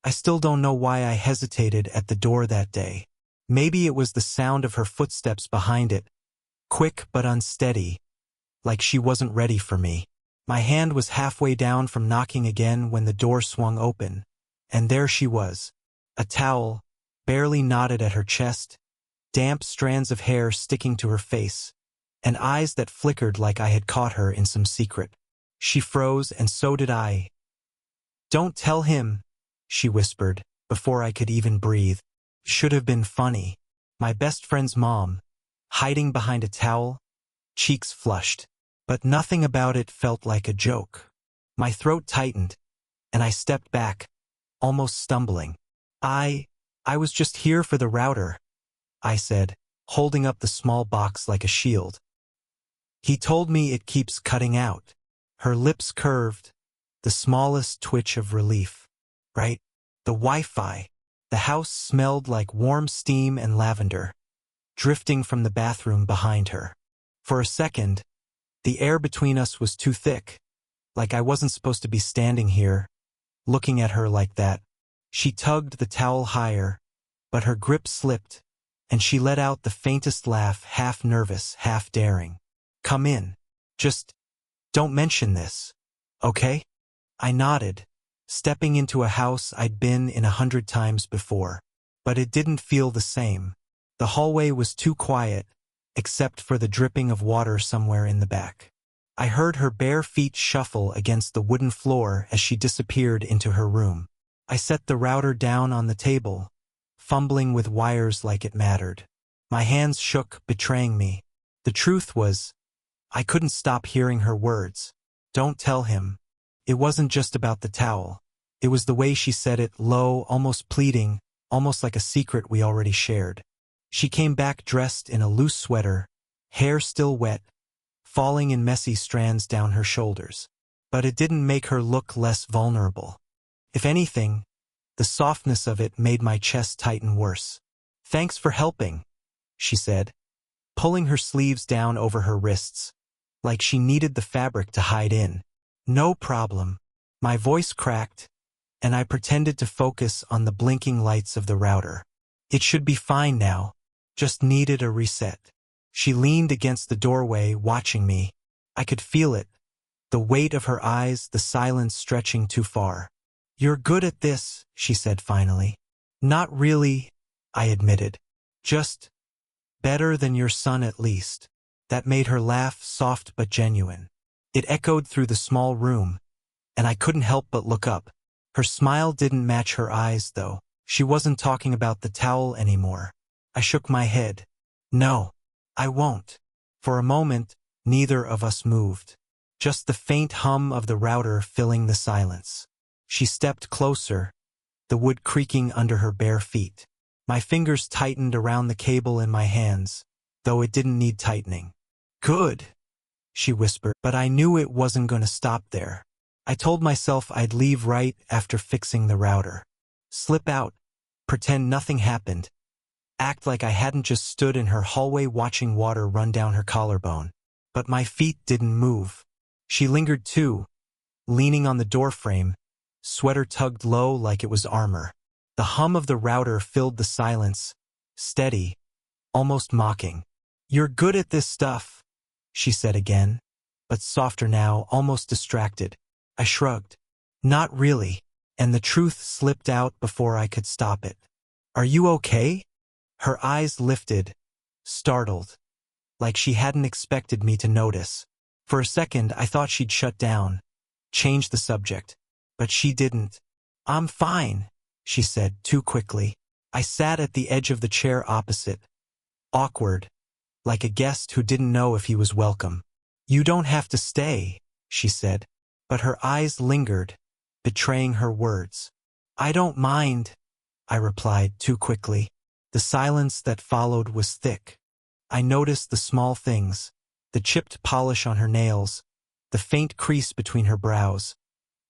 I still don't know why I hesitated at the door that day. Maybe it was the sound of her footsteps behind it, quick but unsteady, like she wasn't ready for me. My hand was halfway down from knocking again when the door swung open, and there she was, a towel, barely knotted at her chest, damp strands of hair sticking to her face, and eyes that flickered like I had caught her in some secret. She froze, and so did I. "Don't tell him," she whispered, before I could even breathe. Should have been funny. My best friend's mom, hiding behind a towel, cheeks flushed. But nothing about it felt like a joke. My throat tightened, and I stepped back, almost stumbling. I was just here for the router," I said, holding up the small box like a shield. "He told me it keeps cutting out." Her lips curved, the smallest twitch of relief. "Right? The Wi-Fi." The house smelled like warm steam and lavender, drifting from the bathroom behind her. For a second, the air between us was too thick, like I wasn't supposed to be standing here, looking at her like that. She tugged the towel higher, but her grip slipped, and she let out the faintest laugh, half nervous, half daring. "Come in. Just don't mention this, okay?" I nodded, stepping into a house I'd been in 100 times before. But it didn't feel the same. The hallway was too quiet, except for the dripping of water somewhere in the back. I heard her bare feet shuffle against the wooden floor as she disappeared into her room. I set the router down on the table, fumbling with wires like it mattered. My hands shook, betraying me. The truth was, I couldn't stop hearing her words. "Don't tell him." It wasn't just about the towel. It was the way she said it, low, almost pleading, almost like a secret we already shared. She came back dressed in a loose sweater, hair still wet, falling in messy strands down her shoulders. But it didn't make her look less vulnerable. If anything, the softness of it made my chest tighten worse. "Thanks for helping," she said, pulling her sleeves down over her wrists, like she needed the fabric to hide in. "No problem." My voice cracked, and I pretended to focus on the blinking lights of the router. "It should be fine now. Just needed a reset." She leaned against the doorway, watching me. I could feel it, the weight of her eyes, the silence stretching too far. "You're good at this," she said finally. "Not really," I admitted. "Just better than your son at least." That made her laugh, soft but genuine. It echoed through the small room, and I couldn't help but look up. Her smile didn't match her eyes, though. She wasn't talking about the towel anymore. I shook my head. "No, I won't." For a moment, neither of us moved. Just the faint hum of the router filling the silence. She stepped closer, the wood creaking under her bare feet. My fingers tightened around the cable in my hands, though it didn't need tightening. "Good," she whispered, but I knew it wasn't going to stop there. I told myself I'd leave right after fixing the router. Slip out, pretend nothing happened, act like I hadn't just stood in her hallway watching water run down her collarbone. But my feet didn't move. She lingered too, leaning on the doorframe, sweater tugged low like it was armor. The hum of the router filled the silence, steady, almost mocking. "You're good at this stuff," she said again, but softer now, almost distracted. I shrugged. "Not really," and the truth slipped out before I could stop it. "Are you okay?" Her eyes lifted, startled, like she hadn't expected me to notice. For a second, I thought she'd shut down, change the subject, but she didn't. "I'm fine," she said too quickly. I sat at the edge of the chair opposite, awkward, like a guest who didn't know if he was welcome. "You don't have to stay," she said, but her eyes lingered, betraying her words. "I don't mind," I replied too quickly. The silence that followed was thick. I noticed the small things, the chipped polish on her nails, the faint crease between her brows,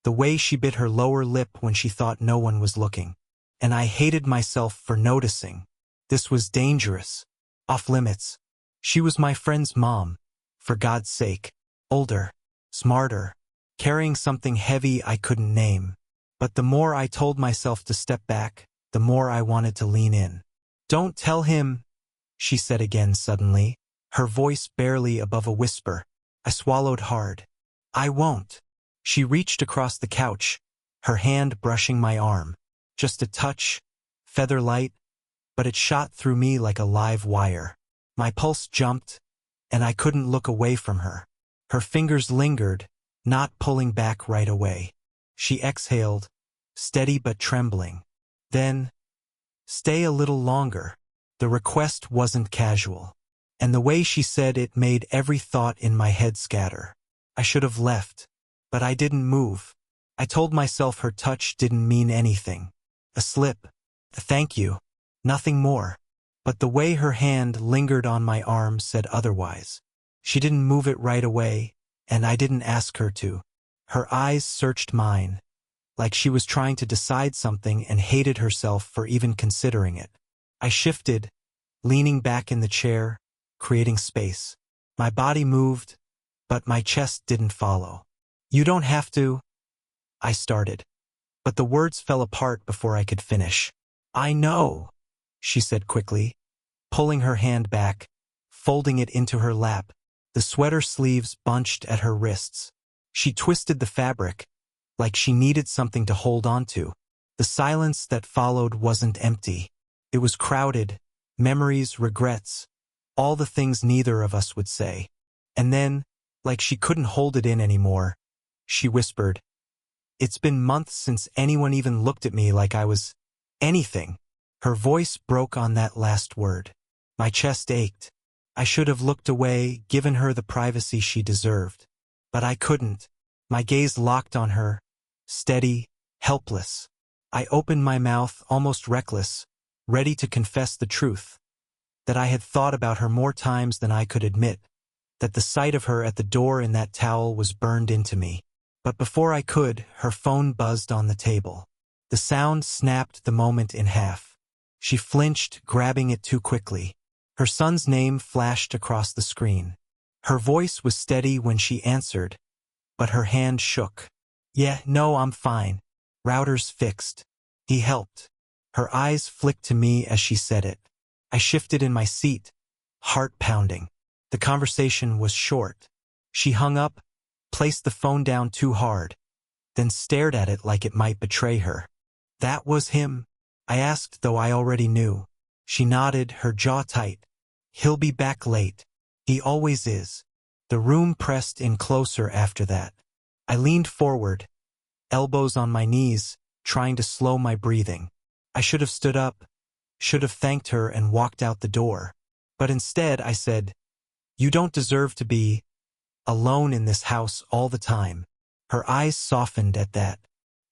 the way she bit her lower lip when she thought no one was looking. And I hated myself for noticing. This was dangerous, off limits. She was my friend's mom, for God's sake, older, smarter, carrying something heavy I couldn't name. But the more I told myself to step back, the more I wanted to lean in. "Don't tell him," she said again suddenly, her voice barely above a whisper. I swallowed hard. "I won't." She reached across the couch, her hand brushing my arm. Just a touch, feather light, but it shot through me like a live wire. My pulse jumped, and I couldn't look away from her. Her fingers lingered, not pulling back right away. She exhaled, steady but trembling. Then, "Stay a little longer." The request wasn't casual, and the way she said it made every thought in my head scatter. I should have left, but I didn't move. I told myself her touch didn't mean anything. A slip, a thank you, nothing more. But the way her hand lingered on my arm said otherwise. She didn't move it right away, and I didn't ask her to. Her eyes searched mine, like she was trying to decide something and hated herself for even considering it. I shifted, leaning back in the chair, creating space. My body moved, but my chest didn't follow. "You don't have to," I started, but the words fell apart before I could finish. "I know," she said quickly, pulling her hand back, folding it into her lap, the sweater sleeves bunched at her wrists. She twisted the fabric, like she needed something to hold on to. The silence that followed wasn't empty. It was crowded, memories, regrets, all the things neither of us would say. And then, like she couldn't hold it in anymore, she whispered, "It's been months since anyone even looked at me like I was anything." Her voice broke on that last word. My chest ached. I should have looked away, given her the privacy she deserved. But I couldn't. My gaze locked on her, steady, helpless. I opened my mouth, almost reckless, ready to confess the truth, that I had thought about her more times than I could admit, that the sight of her at the door in that towel was burned into me. But before I could, her phone buzzed on the table. The sound snapped the moment in half. She flinched, grabbing it too quickly. Her son's name flashed across the screen. Her voice was steady when she answered, but her hand shook. "Yeah, no, I'm fine. Router's fixed. He helped." Her eyes flicked to me as she said it. I shifted in my seat, heart pounding. The conversation was short. She hung up, placed the phone down too hard, then stared at it like it might betray her. "That was him?" I asked, though I already knew. She nodded, her jaw tight. "He'll be back late. He always is." The room pressed in closer after that. I leaned forward, elbows on my knees, trying to slow my breathing. I should have stood up, should have thanked her and walked out the door. But instead I said, "You don't deserve to be alone in this house all the time." Her eyes softened at that.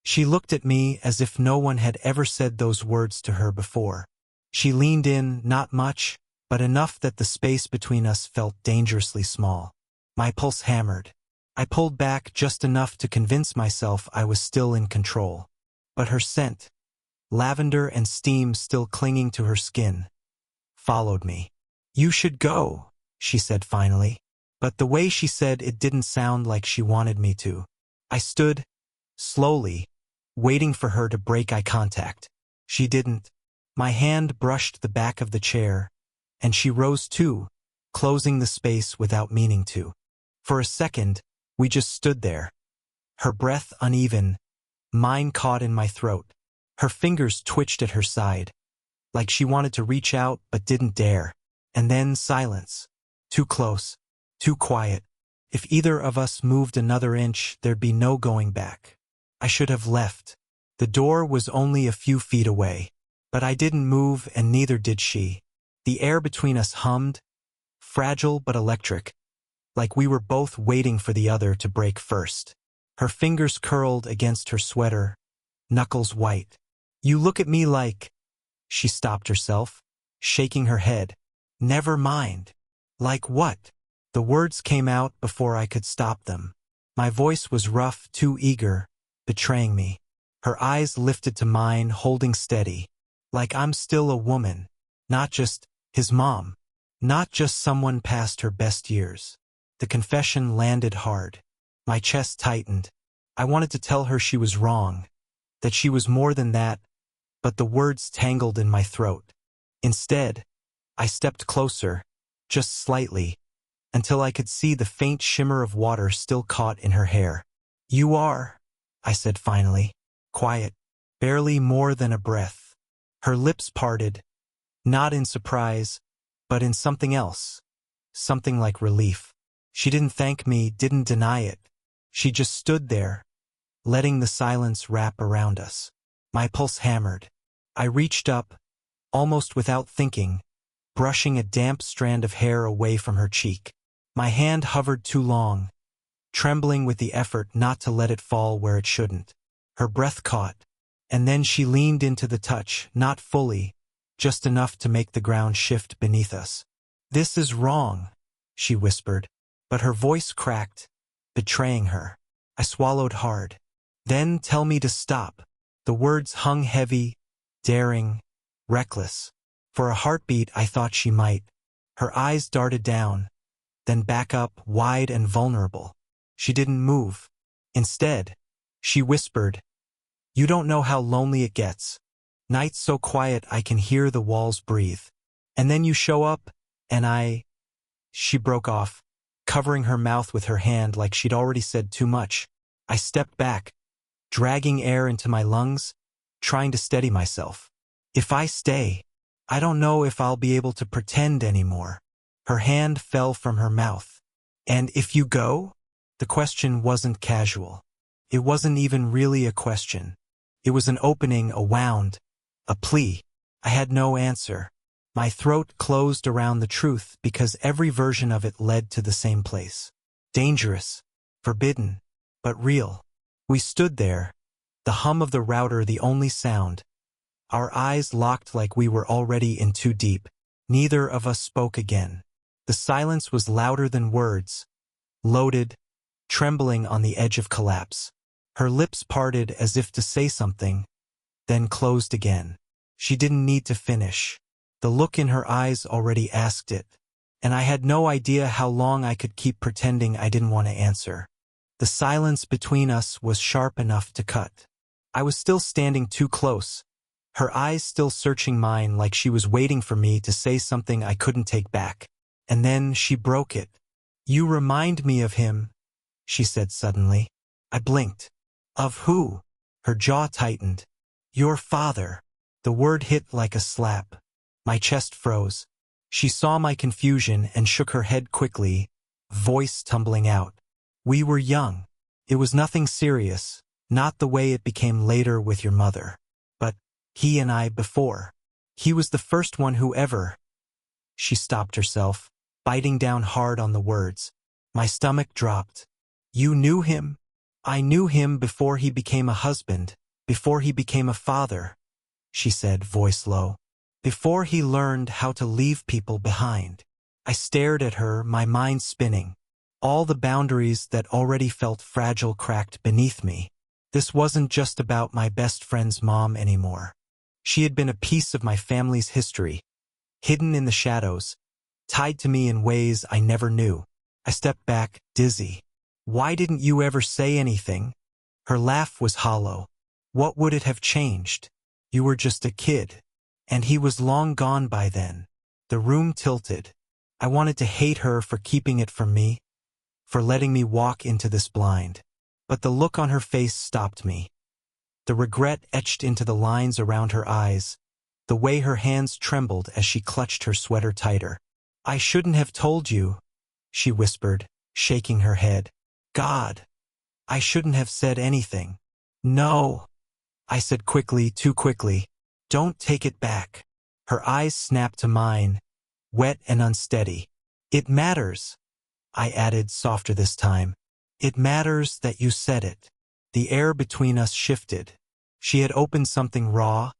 She looked at me as if no one had ever said those words to her before. She leaned in, not much, but enough that the space between us felt dangerously small. My pulse hammered. I pulled back just enough to convince myself I was still in control. But her scent, lavender and steam still clinging to her skin, followed me. "You should go," she said finally. But the way she said it didn't sound like she wanted me to. I stood, slowly, waiting for her to break eye contact. She didn't. My hand brushed the back of the chair, and she rose too, closing the space without meaning to. For a second, we just stood there. Her breath uneven, mine caught in my throat. Her fingers twitched at her side, like she wanted to reach out but didn't dare. And then silence. Too close, too quiet. If either of us moved another inch, there'd be no going back. I should have left. The door was only a few feet away. But I didn't move, and neither did she. The air between us hummed, fragile but electric, like we were both waiting for the other to break first. Her fingers curled against her sweater, knuckles white. "You look at me like—" She stopped herself, shaking her head. "Never mind." "Like what?" The words came out before I could stop them. My voice was rough, too eager, betraying me. Her eyes lifted to mine, holding steady. "Like I'm still a woman, not just his mom, not just someone past her best years." The confession landed hard. My chest tightened. I wanted to tell her she was wrong, that she was more than that, but the words tangled in my throat. Instead, I stepped closer, just slightly, until I could see the faint shimmer of water still caught in her hair. "You are," I said finally, quiet, barely more than a breath. Her lips parted, not in surprise, but in something else, something like relief. She didn't thank me, didn't deny it. She just stood there, letting the silence wrap around us. My pulse hammered. I reached up, almost without thinking, brushing a damp strand of hair away from her cheek. My hand hovered too long, trembling with the effort not to let it fall where it shouldn't. Her breath caught, and then she leaned into the touch, not fully, just enough to make the ground shift beneath us. "This is wrong," she whispered, but her voice cracked, betraying her. I swallowed hard. "Then tell me to stop." The words hung heavy, daring, reckless. For a heartbeat I thought she might. Her eyes darted down, then back up, wide and vulnerable. She didn't move. Instead, she whispered, "You don't know how lonely it gets. Nights so quiet I can hear the walls breathe. And then you show up, and I—" She broke off, covering her mouth with her hand like she'd already said too much. I stepped back, dragging air into my lungs, trying to steady myself. "If I stay, I don't know if I'll be able to pretend anymore." Her hand fell from her mouth. "And if you go?" The question wasn't casual. It wasn't even really a question. It was an opening, a wound, a plea. I had no answer. My throat closed around the truth because every version of it led to the same place. Dangerous, forbidden, but real. We stood there, the hum of the router the only sound. Our eyes locked like we were already in too deep. Neither of us spoke again. The silence was louder than words, loaded, trembling on the edge of collapse. Her lips parted as if to say something, then closed again. She didn't need to finish. The look in her eyes already asked it, and I had no idea how long I could keep pretending I didn't want to answer. The silence between us was sharp enough to cut. I was still standing too close, her eyes still searching mine like she was waiting for me to say something I couldn't take back. And then she broke it. "You remind me of him," she said suddenly. I blinked. "Of who?" Her jaw tightened. "Your father." The word hit like a slap. My chest froze. She saw my confusion and shook her head quickly, voice tumbling out. "We were young. It was nothing serious, not the way it became later with your mother. But he and I before. He was the first one who ever—" She stopped herself, biting down hard on the words. My stomach dropped. "You knew him?" "I knew him before he became a husband, before he became a father," she said, voice low. "Before he learned how to leave people behind." I stared at her, my mind spinning. All the boundaries that already felt fragile cracked beneath me. This wasn't just about my best friend's mom anymore. She had been a piece of my family's history, hidden in the shadows, tied to me in ways I never knew. I stepped back, dizzy. "Why didn't you ever say anything?" Her laugh was hollow. "What would it have changed? You were just a kid. And he was long gone by then." The room tilted. I wanted to hate her for keeping it from me, for letting me walk into this blind. But the look on her face stopped me. The regret etched into the lines around her eyes, the way her hands trembled as she clutched her sweater tighter. "I shouldn't have told you," she whispered, shaking her head. "God, I shouldn't have said anything." "No," I said quickly, too quickly. "Don't take it back." Her eyes snapped to mine, wet and unsteady. "It matters," I added, softer this time. "It matters that you said it." The air between us shifted. She had opened something raw,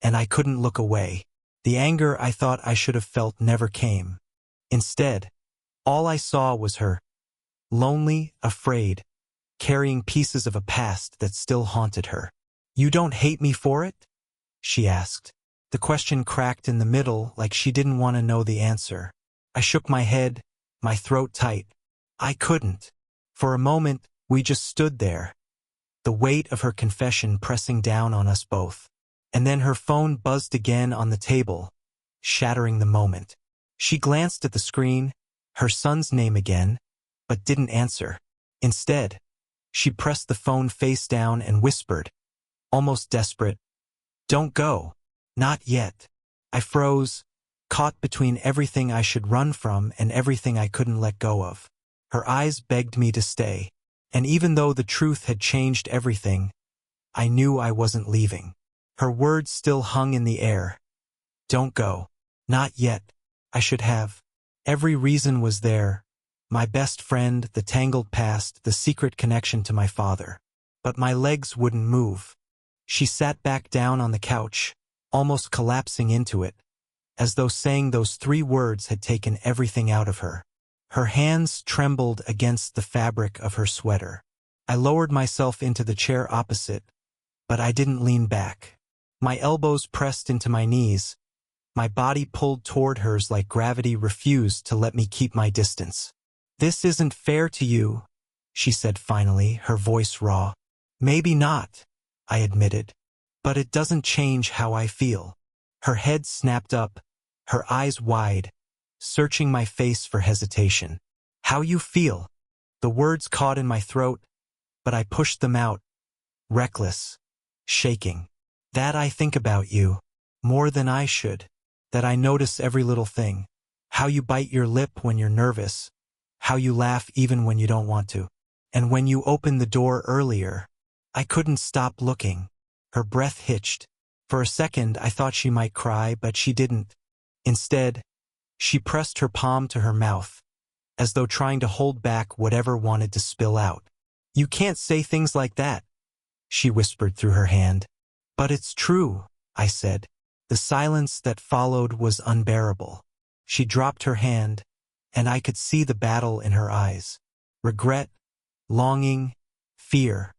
and I couldn't look away. The anger I thought I should have felt never came. Instead, all I saw was her, lonely, afraid, carrying pieces of a past that still haunted her. "You don't hate me for it?" she asked. The question cracked in the middle like she didn't want to know the answer. I shook my head, my throat tight. I couldn't. For a moment, we just stood there, the weight of her confession pressing down on us both. And then her phone buzzed again on the table, shattering the moment. She glanced at the screen, her son's name again, but didn't answer. Instead, she pressed the phone face down and whispered, almost desperate, "Don't go. Not yet." I froze, caught between everything I should run from and everything I couldn't let go of. Her eyes begged me to stay, and even though the truth had changed everything, I knew I wasn't leaving. Her words still hung in the air. "Don't go. Not yet." I should have. Every reason was there. My best friend, the tangled past, the secret connection to my father. But my legs wouldn't move. She sat back down on the couch, almost collapsing into it, as though saying those 3 words had taken everything out of her. Her hands trembled against the fabric of her sweater. I lowered myself into the chair opposite, but I didn't lean back. My elbows pressed into my knees. My body pulled toward hers like gravity refused to let me keep my distance. "This isn't fair to you," she said finally, her voice raw. "Maybe not," I admitted, "but it doesn't change how I feel." Her head snapped up, her eyes wide, searching my face for hesitation. "How you feel?" The words caught in my throat, but I pushed them out, reckless, shaking. "That I think about you, more than I should. That I notice every little thing. How you bite your lip when you're nervous. How you laugh even when you don't want to. And when you opened the door earlier, I couldn't stop looking." Her breath hitched. For a second I thought she might cry, but she didn't. Instead, she pressed her palm to her mouth, as though trying to hold back whatever wanted to spill out. "You can't say things like that," she whispered through her hand. "But it's true," I said. The silence that followed was unbearable. She dropped her hand, and I could see the battle in her eyes. Regret, longing, fear,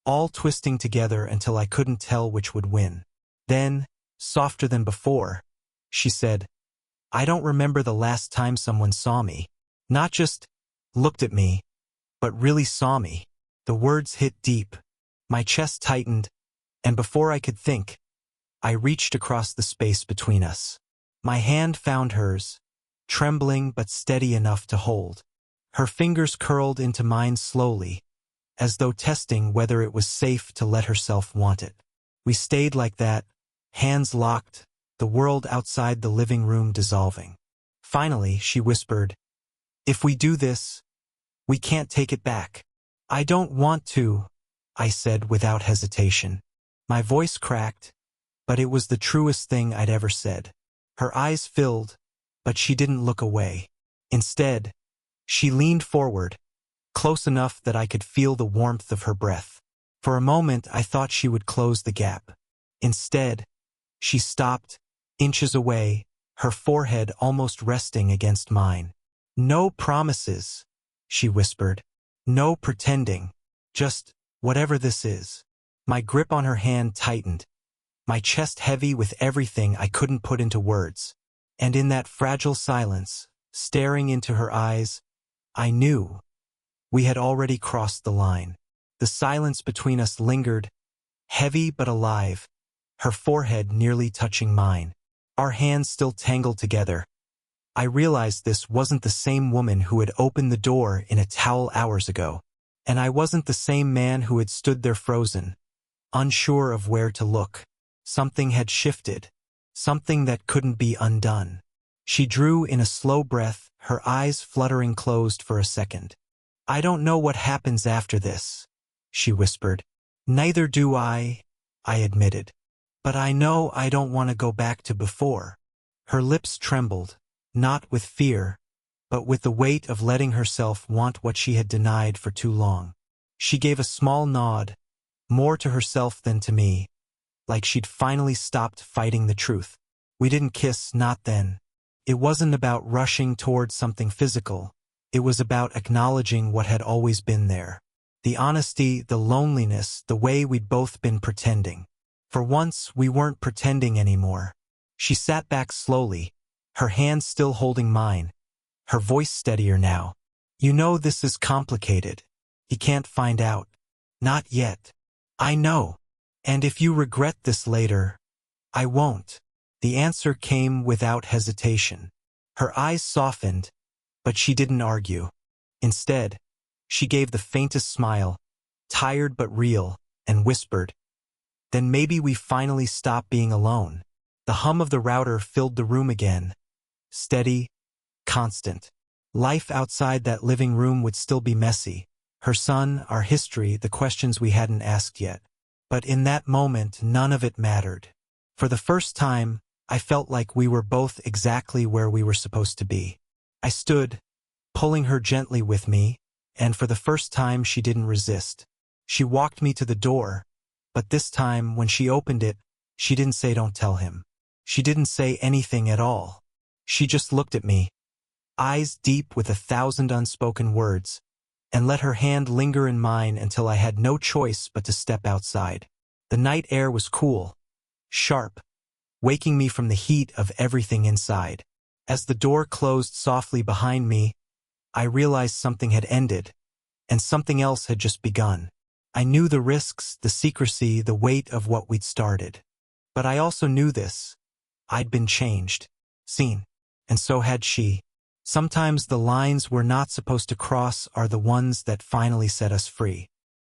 all twisting together until I couldn't tell which would win. Then, softer than before, she said, "I don't remember the last time someone saw me. Not just looked at me, but really saw me." The words hit deep. My chest tightened, and before I could think, I reached across the space between us. My hand found hers, trembling but steady enough to hold. Her fingers curled into mine slowly, as though testing whether it was safe to let herself want it. We stayed like that, hands locked, the world outside the living room dissolving. Finally, she whispered, "If we do this, we can't take it back." "I don't want to," I said without hesitation. My voice cracked, but it was the truest thing I'd ever said. Her eyes filled, but she didn't look away. Instead, she leaned forward, close enough that I could feel the warmth of her breath. For a moment I thought she would close the gap. Instead, she stopped, inches away, her forehead almost resting against mine. "No promises," she whispered. "No pretending. Just whatever this is." My grip on her hand tightened, my chest heavy with everything I couldn't put into words. And in that fragile silence, staring into her eyes, I knew we had already crossed the line. The silence between us lingered, heavy but alive, her forehead nearly touching mine. Our hands still tangled together. I realized this wasn't the same woman who had opened the door in a towel hours ago. And I wasn't the same man who had stood there frozen, unsure of where to look. Something had shifted, something that couldn't be undone. She drew in a slow breath, her eyes fluttering closed for a second. "I don't know what happens after this," she whispered. "Neither do I admitted. "But I know I don't want to go back to before." Her lips trembled, not with fear, but with the weight of letting herself want what she had denied for too long. She gave a small nod, more to herself than to me, like she'd finally stopped fighting the truth. We didn't kiss, not then. It wasn't about rushing towards something physical. It was about acknowledging what had always been there. The honesty, the loneliness, the way we'd both been pretending. For once, we weren't pretending anymore. She sat back slowly, her hand still holding mine, her voice steadier now. "You know this is complicated. You can't find out. Not yet. I know. And if you regret this later, I won't. The answer came without hesitation. Her eyes softened, but she didn't argue. Instead, she gave the faintest smile, tired but real, and whispered, "Then maybe we finally stop being alone." The hum of the router filled the room again. Steady, constant. Life outside that living room would still be messy. Her son, our history, the questions we hadn't asked yet. But in that moment, none of it mattered. For the first time, I felt like we were both exactly where we were supposed to be. I stood, pulling her gently with me, and for the first time she didn't resist. She walked me to the door, but this time, when she opened it, she didn't say "Don't tell him." She didn't say anything at all. She just looked at me, eyes deep with 1,000 unspoken words, and let her hand linger in mine until I had no choice but to step outside. The night air was cool, sharp, waking me from the heat of everything inside. As the door closed softly behind me, I realized something had ended, and something else had just begun. I knew the risks, the secrecy, the weight of what we'd started. But I also knew this. I'd been changed, seen, and so had she. Sometimes the lines we're not supposed to cross are the ones that finally set us free.